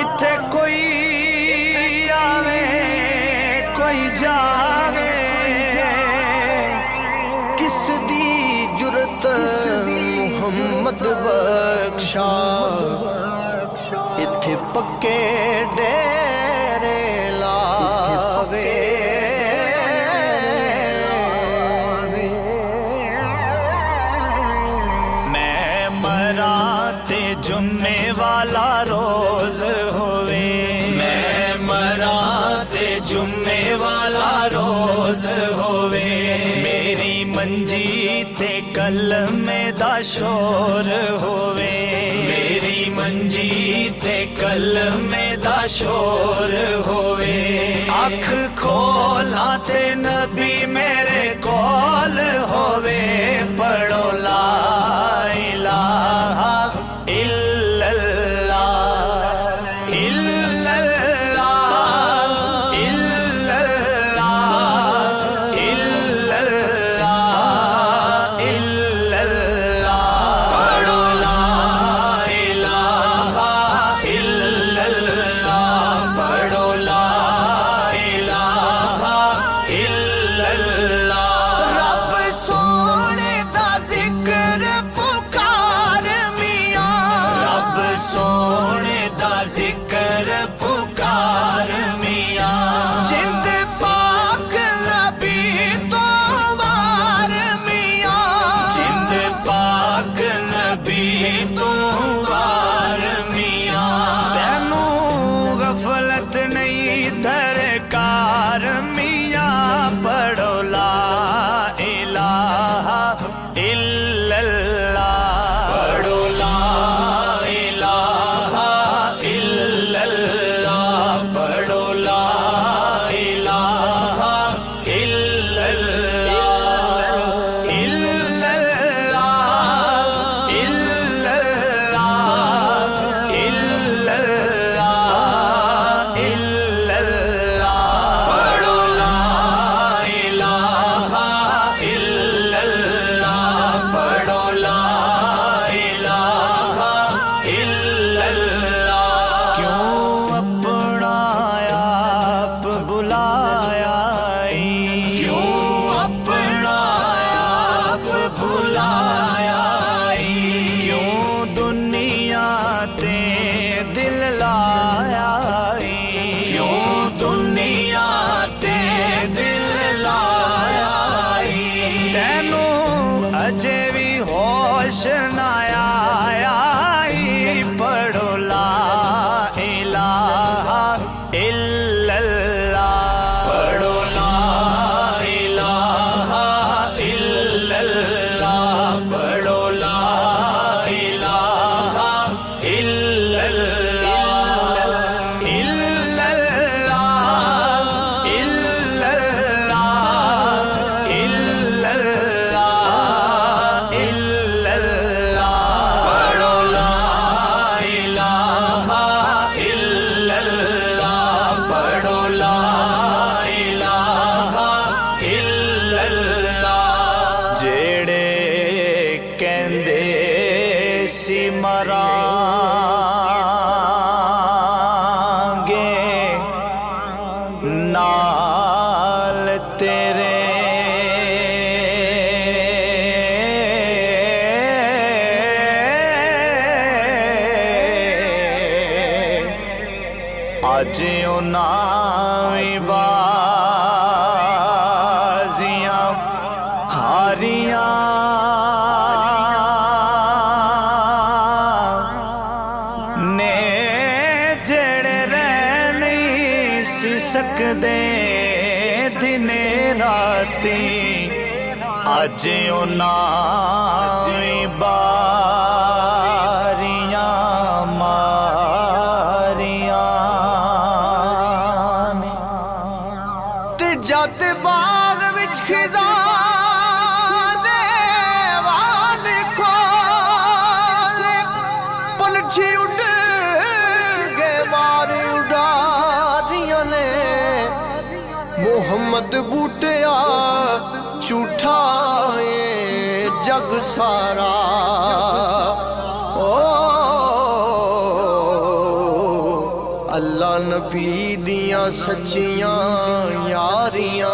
इत्थे कोई आवे कोई जावे, किस दी जुरत मुहम्मद बख्शा, इत्थे पक्के डेरे लावे। मैं मरा ते जुम्मे वाला रोज होवे, मैं मरा ते जुम्मे वाला रोज होवे। मेरी मंजी ते कलमे दा शोर होवे, मेरी मंजी ते कलमे दा शोर होवे। अख खोला ते नबी मेरे कोल होवे, पढ़ो ला इलाहा इल्लल्लाह इल्लल्लाह इल्लल्लाह इल्लल्लाह इल्लल्लाह। पढ़ो ला इलाहा इल्लल्लाह, पढ़ो ला इलाहा इल्लल्लाह। रब सोने दा जिक्र पुकार मियां, रब सोने दा जिक्र पुकार मियां। जिंद पाक नबी तो वार मियां, जिंद पाक नबी तू वार मियां। तैनू गफलत नहीं दरकार मियां, पढ़ो ला इलाहा इल्लल्लाह, पढ़ो ला इलाहा इल्लल्लाह, पढ़ो ला इलाहा इल्लल्लाह इल्लल्लाह इल्लल्लाह इल्लल्लाह इल्लल्लाह। पढ़ो ला इलाहा इल्लल्लाह, पढ़ो ला इलाहा इल्लल्लाह। क्यों अपना आप बुलाया, क्यों अपना आप बुलाया, क्यों दुनिया ते दिल लाया, क्यों दुनिया ते दिल लाया। तैनू अजे भी होश ना आया, पढ़ो ला इलाहा इल्लल्लाह, पढ़ो ला इलाहा इल्लल्लाह, पढ़ो ला इलाहा इल्लल्लाह इल्लल्लाह इल्लल्लाह इल्लल्लाह इल्लल्लाह। पढ़ो ला इलाहा इल्लल्लाह, पढ़ो ला इलाहा इल्लल्लाह। जेड़े कहंदे सी मरांगे नाल तेरे, अज उन्हां बाजियां हारियां, ने जेड़े रह नहीं सी सकदे दिने राती, अज उन्हां बारियां मारियां ने। ते जद बाग विच खिजाने वाल खोले, पलछी उड़ गए मारे उड़ारियां ने। मोहम्मद बूटिया झूठा है जग सारा, ओ अल्लाह नबी दियां सच्चियां यारियां